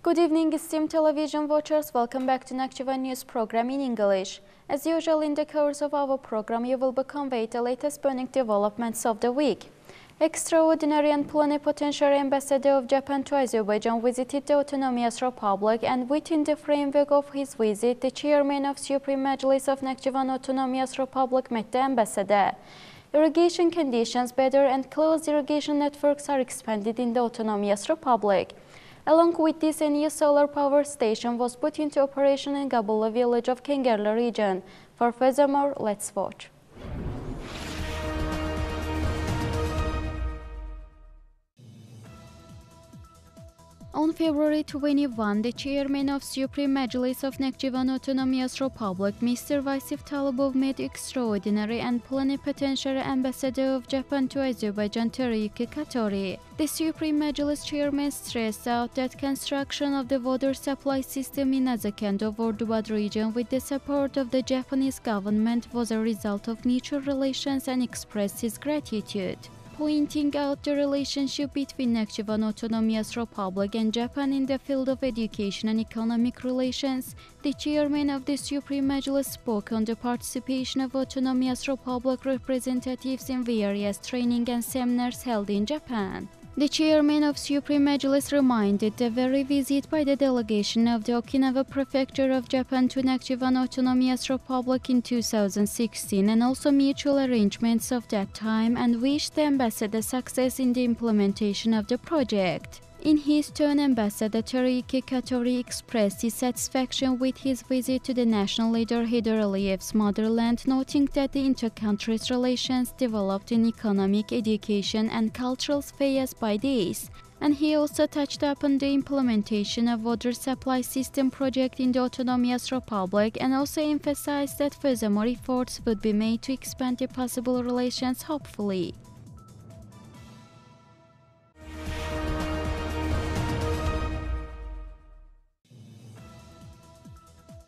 Good evening, esteemed television watchers. Welcome back to Nakhchivan news program in English. As usual, in the course of our program, you will be conveyed the latest burning developments of the week. Extraordinary and plenipotentiary ambassador of Japan to Azerbaijan visited the Autonomous Republic, and within the framework of his visit, the chairman of Supreme Majlis of Nakhchivan Autonomous Republic met the ambassador. Irrigation conditions better and closed irrigation networks are expanded in the Autonomous Republic. Along with this, a new solar power station was put into operation in Gabula village of Kengerli region. For furthermore, let's watch. On February 21, the chairman of Supreme Majlis of Nakhchivan Autonomous Republic, Mr. Vasif Talibov, met extraordinary and plenipotentiary ambassador of Japan to Azerbaijan, Taryiki Katori. The Supreme Majlis chairman stressed out that construction of the water supply system in Azakendo Vordubad region with the support of the Japanese government was a result of mutual relations and expressed his gratitude. Pointing out the relationship between Nakhchivan Autonomous Republic and Japan in the field of education and economic relations, the chairman of the Supreme Majlis spoke on the participation of Autonomous Republic representatives in various training and seminars held in Japan. The chairman of Supreme Majlis reminded the very visit by the delegation of the Okinawa Prefecture of Japan to Nakhchivan Autonomous Republic in 2016 and also mutual arrangements of that time, and wished the ambassador success in the implementation of the project. In his turn, Ambassador Taryiki Katori expressed his satisfaction with his visit to the national leader Heydar Aliyev's motherland, noting that the inter-countries relations developed in economic, education and cultural spheres by this. And he also touched upon the implementation of water supply system project in the Autonomous Republic, and also emphasized that furthermore efforts would be made to expand the possible relations hopefully.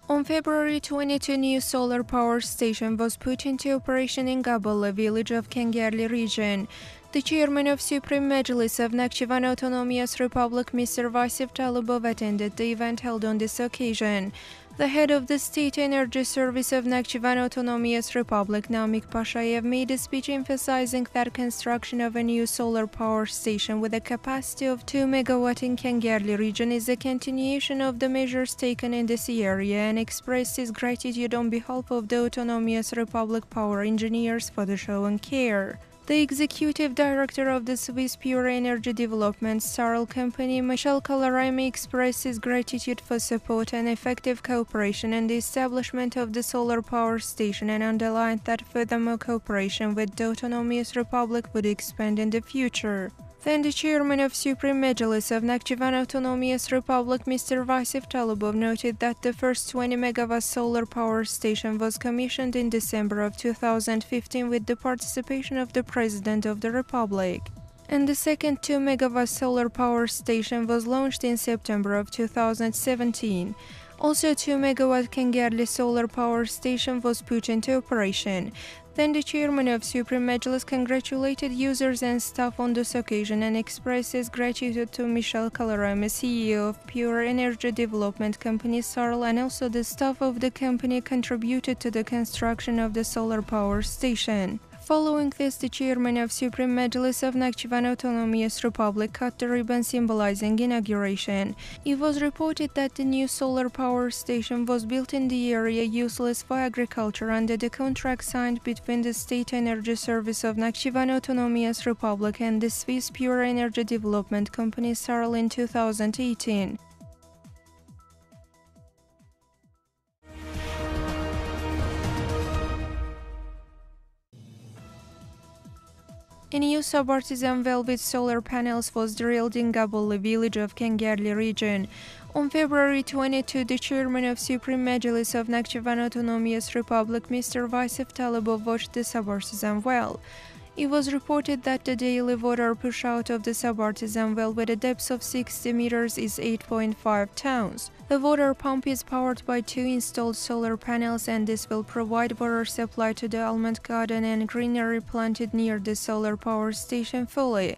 On February 22, a new solar power station was put into operation in Gabula village of Kengerli region. The chairman of Supreme Majlis of Nakhchivan Autonomous Republic, Mr. Vasif Talibov, attended the event held on this occasion. The head of the State Energy Service of Nakhchivan Autonomous Republic, Namik Pashayev, made a speech emphasizing that construction of a new solar power station with a capacity of 2 MW in Kengerli region is a continuation of the measures taken in this area, and expressed his gratitude on behalf of the Autonomous Republic power engineers for the shown care. The executive director of the Swiss Pure Energy Development Sarl company, Michel Kalarami, expressed his gratitude for support and effective cooperation in the establishment of the solar power station, and underlined that furthermore cooperation with the Autonomous Republic would expand in the future. Then the chairman of Supreme Majlis of Nakhchivan Autonomous Republic, Mr. Vasif Talibov, noted that the first 20 MW solar power station was commissioned in December of 2015 with the participation of the President of the Republic. And the second 2 MW solar power station was launched in September of 2017. Also, 2 MW Kengerli solar power station was put into operation. Then the chairman of Supreme Majlis congratulated users and staff on this occasion and expressed his gratitude to Michel Kalarami, CEO of Pure Energy Development Company Sarl, and also the staff of the company contributed to the construction of the solar power station. Following this, the chairman of Supreme Majlis of Nakhchivan Autonomous Republic cut the ribbon symbolizing inauguration. It was reported that the new solar power station was built in the area useless for agriculture under the contract signed between the State Energy Service of Nakhchivan Autonomous Republic and the Swiss Pure Energy Development Company Sarl in 2018. A new subartisan well with solar panels was drilled in Gabula village of Kengerli region. On February 22, the chairman of Supreme Majlis of Nakhchivan Autonomous Republic, Mr. Vasif Talibov, watched the subartisan well. It was reported that the daily water push-out of the subartisan well with a depth of 60 meters is 8.5 tons. The water pump is powered by 2 installed solar panels, and this will provide water supply to the almond garden and greenery planted near the solar power station fully.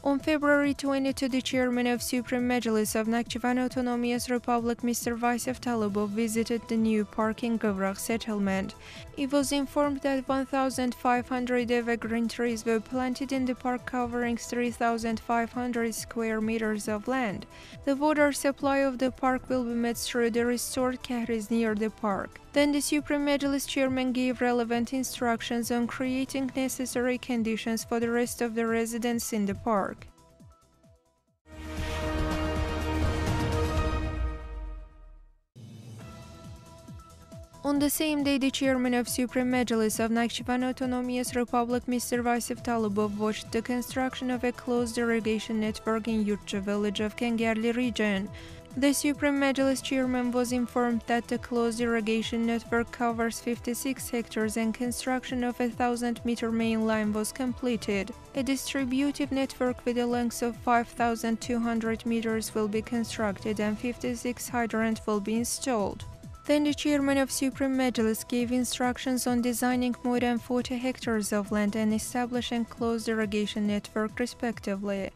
On February 22, the chairman of Supreme Majlis of Nakhchivan Autonomous Republic, Mr. Vasyv Talibov, visited the new park in Gavrakh settlement. He was informed that 1,500 evergreen trees were planted in the park, covering 3,500 square meters of land. The water supply of the park will be met through the restored kahris near the park. Then the Supreme Majlis chairman gave relevant instructions on creating necessary conditions for the rest of the residents in the park. On the same day, the chairman of Supreme Majlis of Nakhchivan Autonomous Republic, Mr. Vasyv Talibov, watched the construction of a closed irrigation network in Yurtcha village of Kengerli region. The Supreme Majlis chairman was informed that the closed irrigation network covers 56 hectares and construction of a 1,000-meter main line was completed. A distributive network with a length of 5,200 meters will be constructed and 56 hydrants will be installed. Then the chairman of Supreme Majlis gave instructions on designing more than 40 hectares of land and establishing closed irrigation network respectively.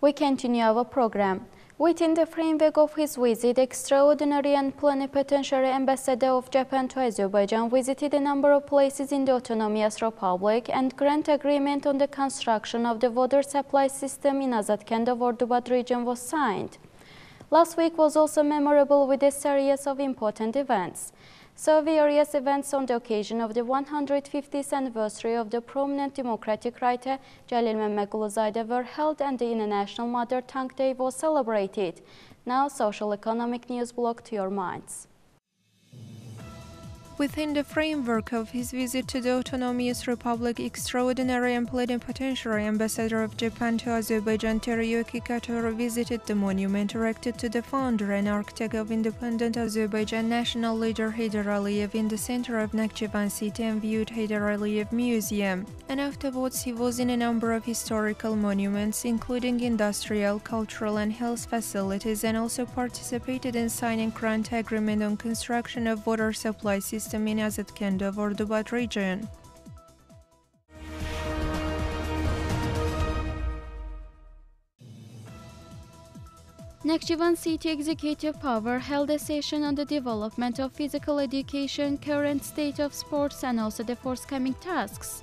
We continue our program. Within the framework of his visit, extraordinary and plenipotentiary ambassador of Japan to Azerbaijan visited a number of places in the Autonomous Republic, and grant agreement on the construction of the water supply system in Azadkand-Ordubad region was signed. Last week was also memorable with a series of important events. So various events on the occasion of the 150th anniversary of the prominent democratic writer Jalil Mehmet were held, and the International Mother Tongue Day was celebrated. Now, social economic news block to your minds. Within the framework of his visit to the Autonomous Republic, extraordinary and plenipotentiary ambassador of Japan to Azerbaijan Teriyuki Kator visited the monument erected to the founder and architect of independent Azerbaijan national leader Heydar Aliyev in the center of Nakhchivan city and viewed Heydar Aliyev Museum. And afterwards he was in a number of historical monuments, including industrial, cultural and health facilities, and also participated in signing grant agreement on construction of water supply system in Azadkand-Ordubad region. Nakhchivan City Executive Power held a session on the development of physical education, current state of sports and also the forthcoming tasks.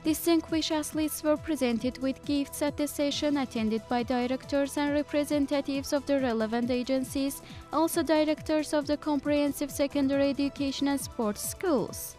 Distinguished athletes were presented with gifts at the session, attended by directors and representatives of the relevant agencies, also directors of the comprehensive secondary education and sports schools.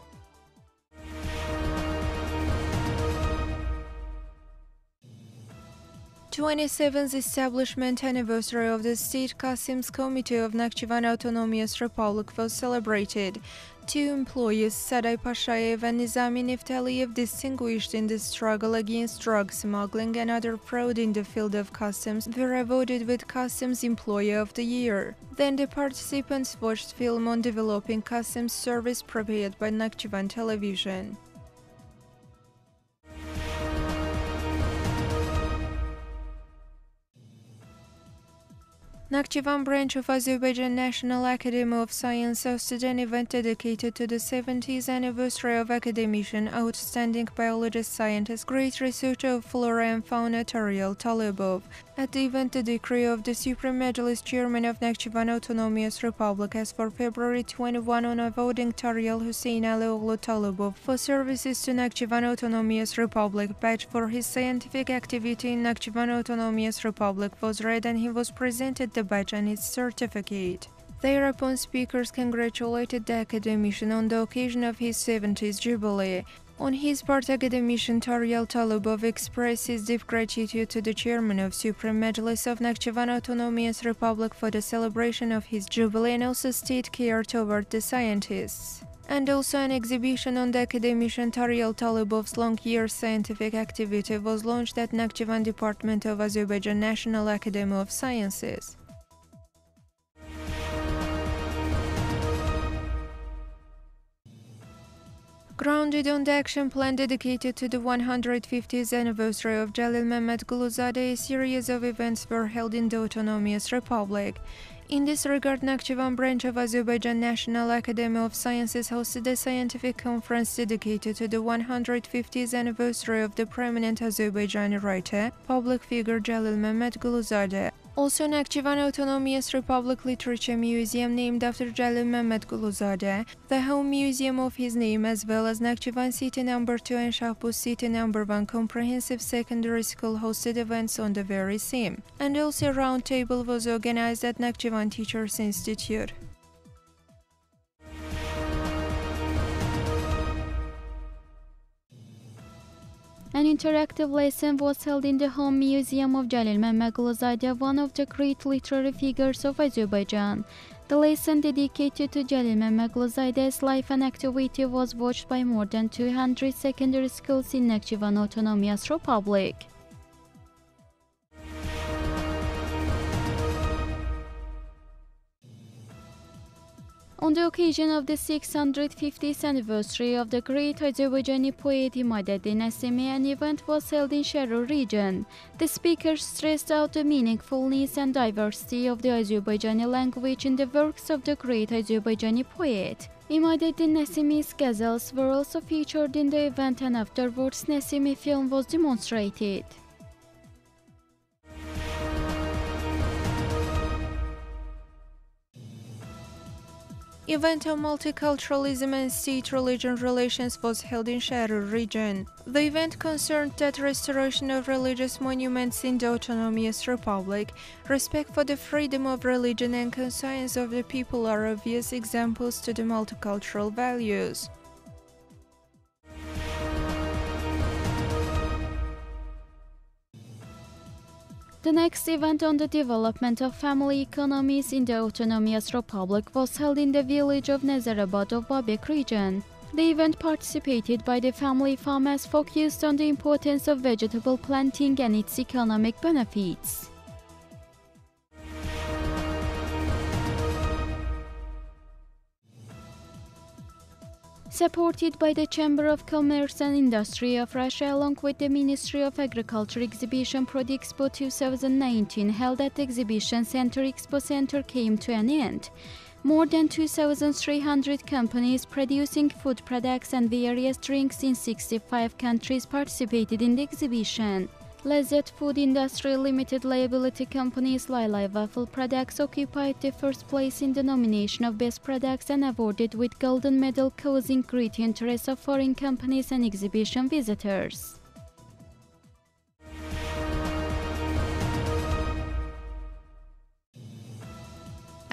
The 27th establishment anniversary of the State Customs Committee of Nakhchivan Autonomous Republic was celebrated. Two employees, Saday Pashayev and Nizami Neftaliyev, distinguished in the struggle against drug smuggling and other fraud in the field of customs, were awarded with Customs Employee of the Year. Then the participants watched film on developing customs service prepared by Nakhchivan television. Nakhchivan branch of Azerbaijan National Academy of Science hosted an event dedicated to the 70th anniversary of academician, outstanding biologist scientist, great researcher of flora and fauna Taryal Talibov. At the event, the decree of the Supreme Majlis chairman of Nakhchivan Autonomous Republic as for February 21 on awarding Taryal Hussein Alioglu Talibov for services to Nakhchivan Autonomous Republic badge for his scientific activity in Nakhchivan Autonomous Republic was read, and he was presented the badge and its certificate. Thereupon speakers congratulated the academician on the occasion of his 70th jubilee. On his part, academician Taryal Talibov expressed his deep gratitude to the chairman of Supreme Majlis of Nakhchivan Autonomous Republic for the celebration of his jubilee and also state care toward the scientists. And also an exhibition on the academician Taryal Talibov's long-year scientific activity was launched at Nakhchivan Department of Azerbaijan National Academy of Sciences. Grounded on the action plan dedicated to the 150th anniversary of Jalil Mehmet, a series of events were held in the Autonomous Republic. In this regard, Nakhchivan branch of Azerbaijan National Academy of Sciences hosted a scientific conference dedicated to the 150th anniversary of the prominent Azerbaijani writer, public figure Jalil Mehmet Guluzade. Also, Nakhchivan Autonomous Republic Literature Museum named after Jalil Mehmet Guluzade, the home museum of his name, as well as Nakhchivan City No. 2 and Shahbuz City No. 1 Comprehensive Secondary School hosted events on the very theme. And also a round table was organized at Nakhchivan Teachers Institute. An interactive lesson was held in the home museum of Jalil Mehmet Guluzade, one of the great literary figures of Azerbaijan. The lesson dedicated to Jalil Mehmet Guluzade's life and activity was watched by more than 200 secondary schools in Nakhchivan Autonomous Republic. On the occasion of the 650th anniversary of the great Azerbaijani poet İmadeddin Nesimi, an event was held in Sharur region. The speakers stressed out the meaningfulness and diversity of the Azerbaijani language in the works of the great Azerbaijani poet. İmadeddin Nesimi's ghazals were also featured in the event, and afterwards Nesimi film was demonstrated. Event on multiculturalism and state-religion relations was held in Sharur region. The event concerned that restoration of religious monuments in the Autonomous Republic, respect for the freedom of religion and conscience of the people are obvious examples to the multicultural values. The next event on the development of family economies in the Autonomous Republic was held in the village of Nazarabad of Babek region. The event, participated by the family farmers, focused on the importance of vegetable planting and its economic benefits. Supported by the Chamber of Commerce and Industry of Russia along with the Ministry of Agriculture, exhibition ProdExpo 2019 held at the Exhibition Center Expo Center came to an end. More than 2,300 companies producing food products and various drinks in 65 countries participated in the exhibition. Lezzet Food Industry Limited liability company Lay Waffle Products occupied the first place in the nomination of Best Products and awarded with Golden Medal, causing great interest of foreign companies and exhibition visitors.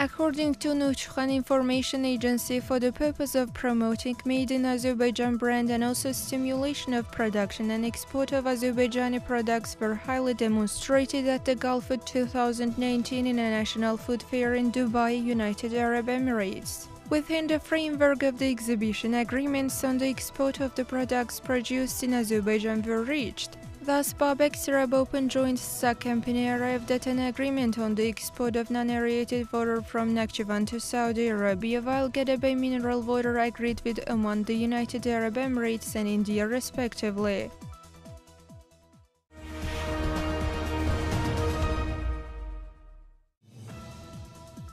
According to Nakhchivan Information Agency, for the purpose of promoting Made in Azerbaijan brand and also stimulation of production and export of Azerbaijani products were highly demonstrated at the Gulf Food 2019 International Food Fair in Dubai, United Arab Emirates. Within the framework of the exhibition, agreements on the export of the products produced in Azerbaijan were reached. Thus, Babek Syrup Open Joint Stock Company arrived at an agreement on the export of non-aerated water from Nakhchivan to Saudi Arabia, while Gadabay Mineral Water agreed with Oman, the United Arab Emirates and India respectively.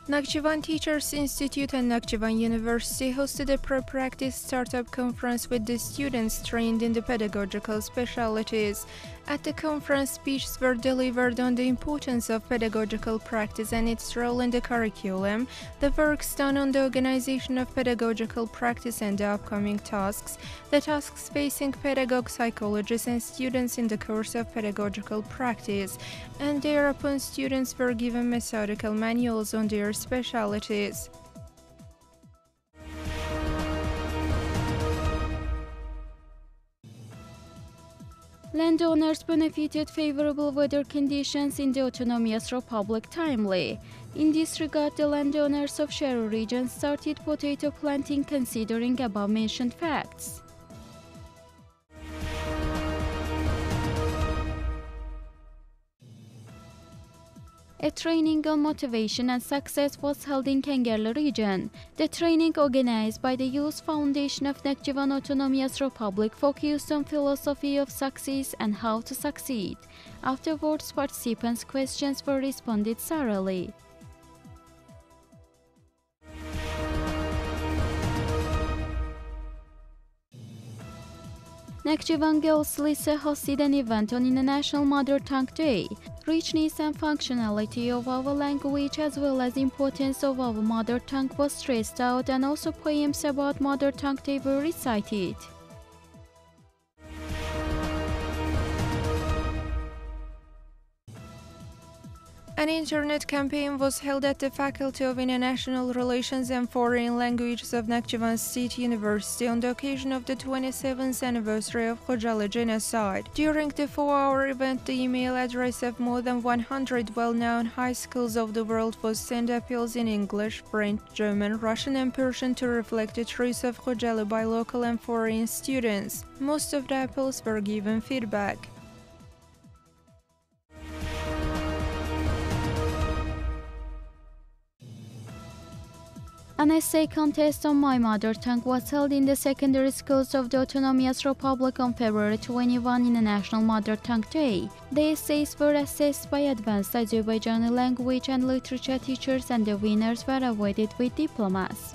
Nakhchivan Teachers Institute and Nakhchivan University hosted a pro-practice startup conference with the students trained in the pedagogical specialties. At the conference, speeches were delivered on the importance of pedagogical practice and its role in the curriculum, the works done on the organization of pedagogical practice and the upcoming tasks, the tasks facing pedagogue psychologists and students in the course of pedagogical practice, and thereupon students were given methodical manuals on their specialties. Landowners benefited favorable weather conditions in the Autonomous Republic timely. In this regard, the landowners of Sharur region started potato planting considering above-mentioned facts. A training on motivation and success was held in Kengerli region. The training, organized by the Youth Foundation of Nakhchivan Autonomous Republic, focused on philosophy of success and how to succeed. Afterwards, participants' questions were responded thoroughly. Nakhchivan Girls Lise hosted an event on International Mother Tongue Day. Richness and functionality of our language as well as importance of our mother tongue was stressed out, and also poems about Mother Tongue Day were recited. An internet campaign was held at the Faculty of International Relations and Foreign Languages of Nakhchivan State University on the occasion of the 27th anniversary of Khojaly genocide. During the 4-hour event, the email address of more than 100 well-known high schools of the world was sent appeals in English, French, German, Russian and Persian to reflect the truth of Khojaly by local and foreign students. Most of the appeals were given feedback. An essay contest on my mother tongue was held in the secondary schools of the Autonomous Republic on February 21, International Mother Tongue Day. The essays were assessed by advanced Azerbaijani language and literature teachers, and the winners were awarded with diplomas.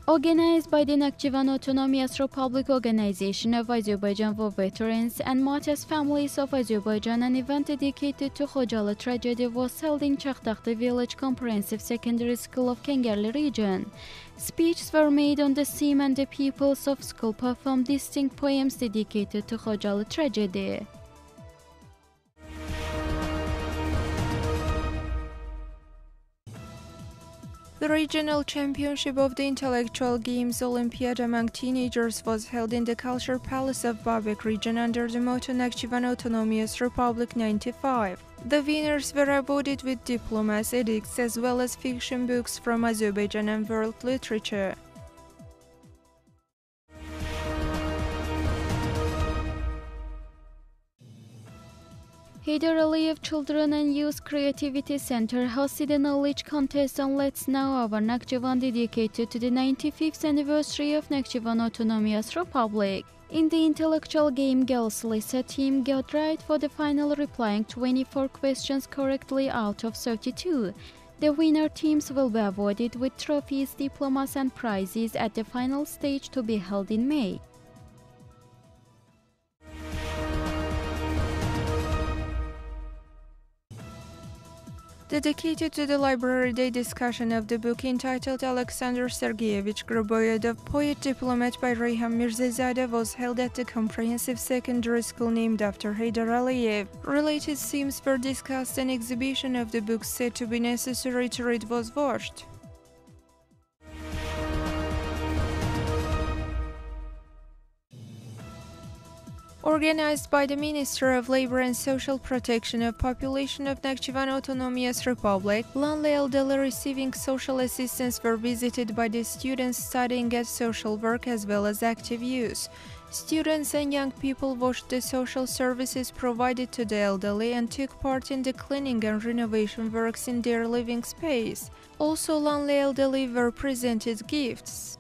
Organized by the Nakhchivan Autonomous Republic Organization of Azerbaijan War Veterans and martyrs families of Azerbaijan, an event dedicated to Khojaly tragedy was held in Chakdakhti Village Comprehensive Secondary School of Kengerli region. Speeches were made on the theme, and the pupils of school performed distinct poems dedicated to Khojaly tragedy. The regional championship of the Intellectual Games Olympiad among teenagers was held in the Culture Palace of Babek region under the motto Nakhchivan Autonomous Republic 95. The winners were awarded with diplomas, edicts, as well as fiction books from Azerbaijan and world literature. Heydar Aliyev Children and Youth Creativity Center hosted a knowledge contest on Let's Know Our Nakhchivan dedicated to the 95th anniversary of Nakhchivan Autonomous Republic. In the intellectual game, Girls Lise team got right for the final, replying 24 questions correctly out of 32. The winner teams will be awarded with trophies, diplomas and prizes at the final stage to be held in May. Dedicated to the Library Day discussion of the book entitled Alexander Sergeyevich Groboyedov, Poet Diplomat by Reyhan Mirzazadeh was held at the comprehensive secondary school named after Heydar Aliyev. Related themes were discussed. An exhibition of the books said to be necessary to read was watched. Organized by the Minister of Labor and Social Protection of Population of Nakhchivan Autonomous Republic, lonely elderly receiving social assistance were visited by the students studying at social work as well as active youth. Students and young people watched the social services provided to the elderly and took part in the cleaning and renovation works in their living space. Also, lonely elderly were presented gifts.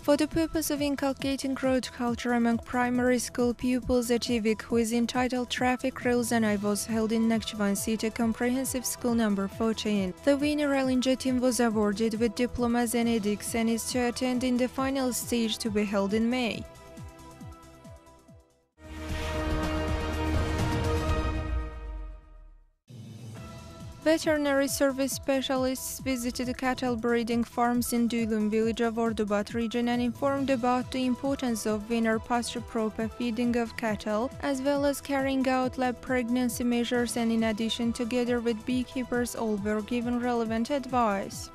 For the purpose of inculcating road culture among primary school pupils, a TV quiz entitled Traffic Rules and I was held in Nakhchivan City Comprehensive School number 14. The winner Alinja team was awarded with diplomas and edicts and is to attend in the final stage to be held in May. Veterinary service specialists visited cattle breeding farms in Dulum village of Ordubat region and informed about the importance of winter pasture proper feeding of cattle, as well as carrying out lab pregnancy measures, and in addition, together with beekeepers, all were given relevant advice.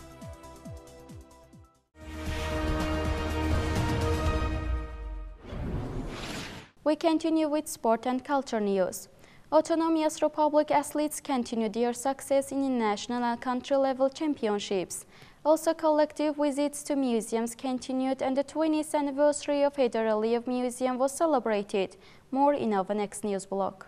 We continue with sport and culture news. Autonomous Republic athletes continue their success in national and country-level championships. Also, collective visits to museums continued, and the 20th anniversary of Heydar Aliyev Museum was celebrated. More in our next news blog.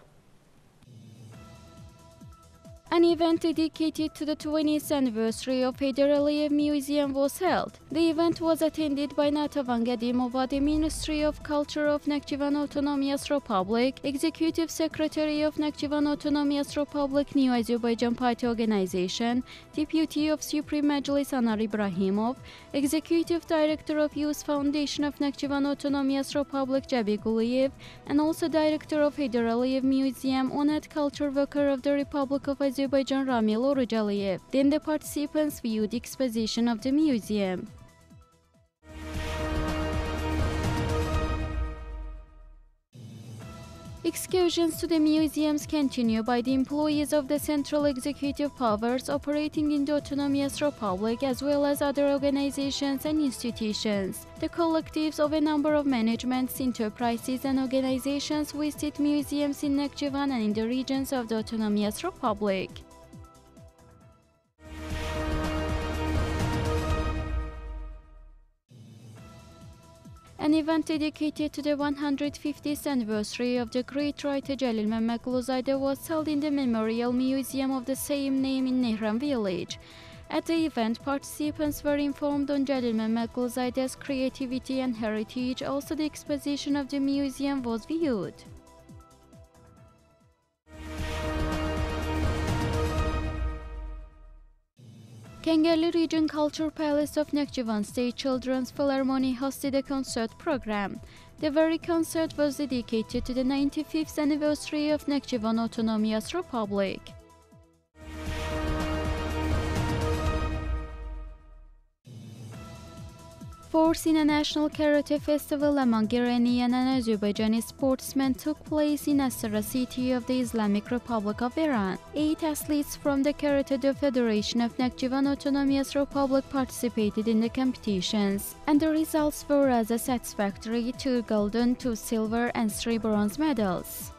An event dedicated to the 20th anniversary of Heydar Aliyev Museum was held. The event was attended by Nakhchivan Gadimova, the Ministry of Culture of Nakhchivan Autonomous Republic, Executive Secretary of Nakhchivan Autonomous Republic New Azerbaijan Party Organization, Deputy of Supreme Majlis Anar Ibrahimov, Executive Director of Youth Foundation of Nakhchivan Autonomous Republic Jabi Guliyev, and also Director of Heydar Aliyev Museum, honored culture worker of the Republic of Azerbaijan Ramil Orucaliyev. Then the participants viewed the exposition of the museum. Excursions to the museums continue by the employees of the Central Executive Powers operating in the Autonomous Republic as well as other organizations and institutions. The collectives of a number of managements, enterprises and organizations visit museums in Nakhchivan and in the regions of the Autonomous Republic. An event dedicated to the 150th anniversary of the great writer Jalil Mehmedquluzadeh was held in the Memorial Museum of the same name in Nehran village. At the event, participants were informed on Jalil Mehmedquluzadeh's creativity and heritage. Also, the exposition of the museum was viewed. Kengerli Region Culture Palace of Nakhchivan State Children's Philharmonic hosted a concert program. The very concert was dedicated to the 95th anniversary of Nakhchivan Autonomous Republic. Fourth International Karate Festival among Iranian and Azerbaijani sportsmen took place in Astara city of the Islamic Republic of Iran. 8 athletes from the Karate-Do Federation of Nakhchivan Autonomous Republic participated in the competitions, and the results were as a satisfactory: 2 golden, 2 silver and 3 bronze medals.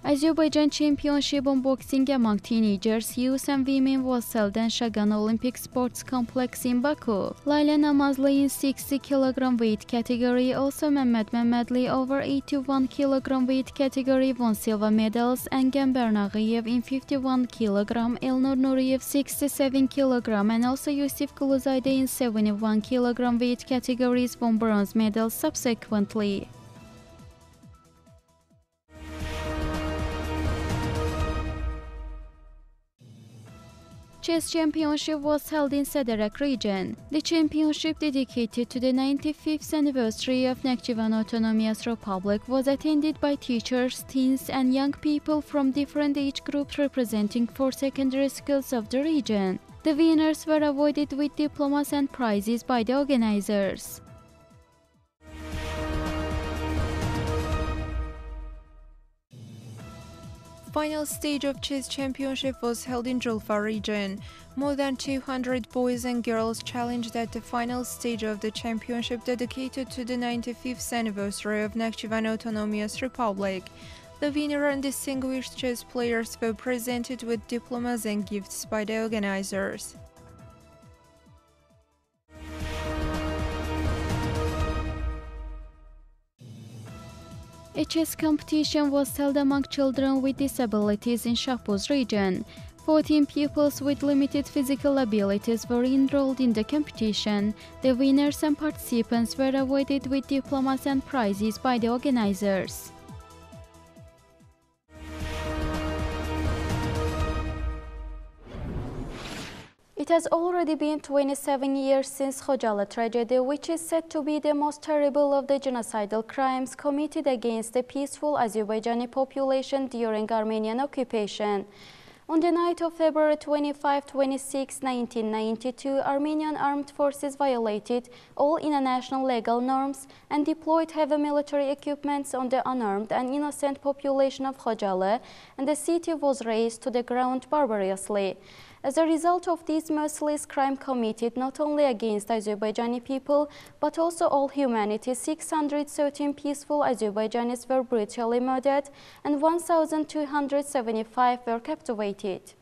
Azerbaijan Championship on boxing among teenagers, youth and women was held in Shagan Olympic Sports Complex in Baku. Layla Namazli in 60 kg weight category, also Mehmet Mehmedli over 81 kg weight category won silver medals, and Gamber Naghiyev in 51 kg, Elnur Nuriyev 67 kg and also Yusuf Guluzadeh in 71 kg weight categories won bronze medals subsequently. Chess Championship was held in Sederek region. The championship dedicated to the 95th anniversary of Nakhchivan Autonomous Republic was attended by teachers, teens and young people from different age groups representing 4 secondary schools of the region. The winners were awarded with diplomas and prizes by the organizers. Final stage of chess championship was held in Julfa region. More than 200 boys and girls challenged at the final stage of the championship dedicated to the 95th anniversary of Nakhchivan Autonomous Republic. The winner and distinguished chess players were presented with diplomas and gifts by the organizers. A chess competition was held among children with disabilities in Shahpuz region. 14 pupils with limited physical abilities were enrolled in the competition. The winners and participants were awarded with diplomas and prizes by the organizers. It has already been 27 years since Khojala tragedy, which is said to be the most terrible of the genocidal crimes committed against the peaceful Azerbaijani population during Armenian occupation. On the night of February 25-26, 1992, Armenian armed forces violated all international legal norms and deployed heavy military equipment on the unarmed and innocent population of Khojala, and the city was razed to the ground barbarously. As a result of this merciless crime committed not only against Azerbaijani people, but also all humanity, 613 peaceful Azerbaijanis were brutally murdered and 1,275 were captivated.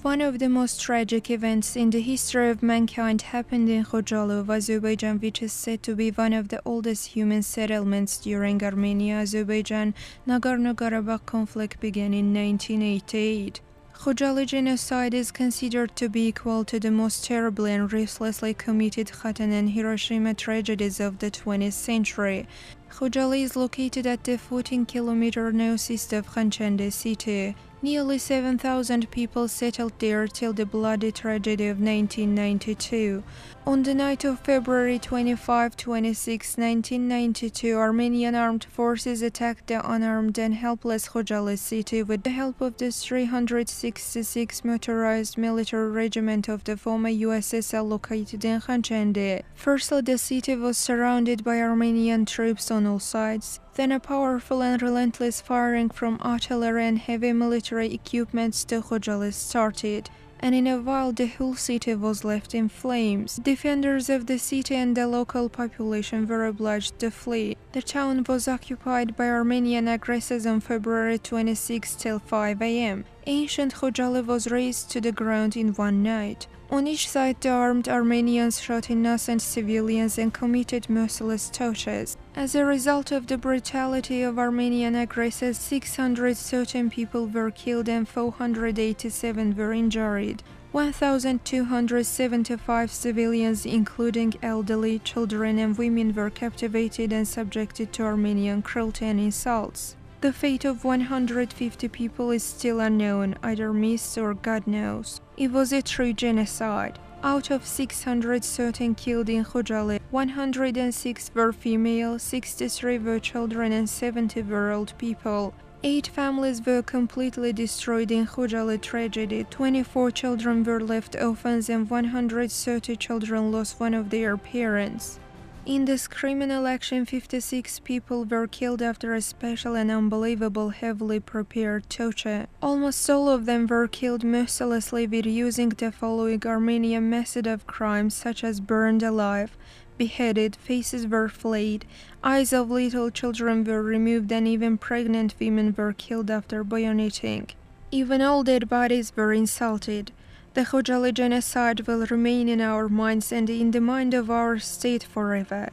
One of the most tragic events in the history of mankind happened in Khojaly, Azerbaijan, which is said to be one of the oldest human settlements during Armenia-Azerbaijan Nagorno-Karabakh conflict began in 1988. Khojaly genocide is considered to be equal to the most terribly and ruthlessly committed Khatan and Hiroshima tragedies of the 20th century. Khojaly is located at the 14-kilometer northeast of Khanchende city. Nearly 7,000 people settled there till the bloody tragedy of 1992. On the night of February 25, 26, 1992, Armenian armed forces attacked the unarmed and helpless Khojaly city with the help of the 366th Motorized Military Regiment of the former USSR located in Khanchende. Firstly, the city was surrounded by Armenian troops on all sides. Then a powerful and relentless firing from artillery and heavy military equipments to Khojaly started, and in a while the whole city was left in flames. Defenders of the city and the local population were obliged to flee. The town was occupied by Armenian aggressors on February 26 till 5 a.m. Ancient Khojaly was razed to the ground in one night. On each side, the armed Armenians shot innocent civilians and committed merciless tortures. As a result of the brutality of Armenian aggressors, 613 people were killed and 487 were injured. 1,275 civilians, including elderly, children and women, were captivated and subjected to Armenian cruelty and insults. The fate of 150 people is still unknown, either missed or God knows. It was a true genocide. Out of 613 killed in Khojaly, 106 were female, 63 were children and 70 were old people. 8 families were completely destroyed in Khojaly tragedy, 24 children were left orphans and 130 children lost one of their parents. In this criminal action, 56 people were killed after a special and unbelievable heavily prepared torture. Almost all of them were killed mercilessly with using the following Armenian method of crime, such as burned alive, beheaded, faces were flayed, eyes of little children were removed, and even pregnant women were killed after bayoneting. Even all dead bodies were insulted. The Khojaly genocide will remain in our minds and in the mind of our state forever.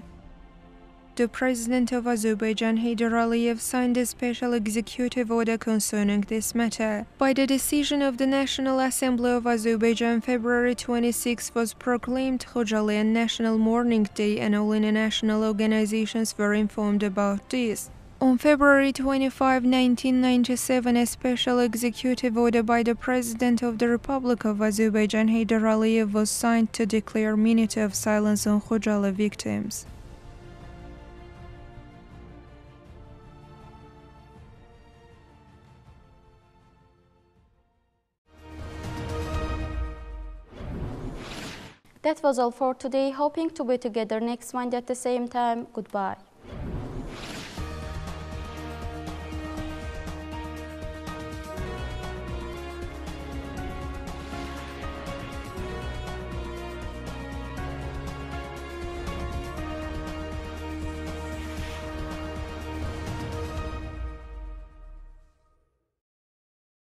The President of Azerbaijan, Heydar Aliyev, signed a special executive order concerning this matter. By the decision of the National Assembly of Azerbaijan, February 26 was proclaimed Khojaly a National Mourning Day, and all international organizations were informed about this. On February 25, 1997, a special executive order by the President of the Republic of Azerbaijan, Heydar Aliyev, was signed to declare a minute of silence on Khojaly victims. That was all for today. Hoping to be together next Monday at the same time. Goodbye.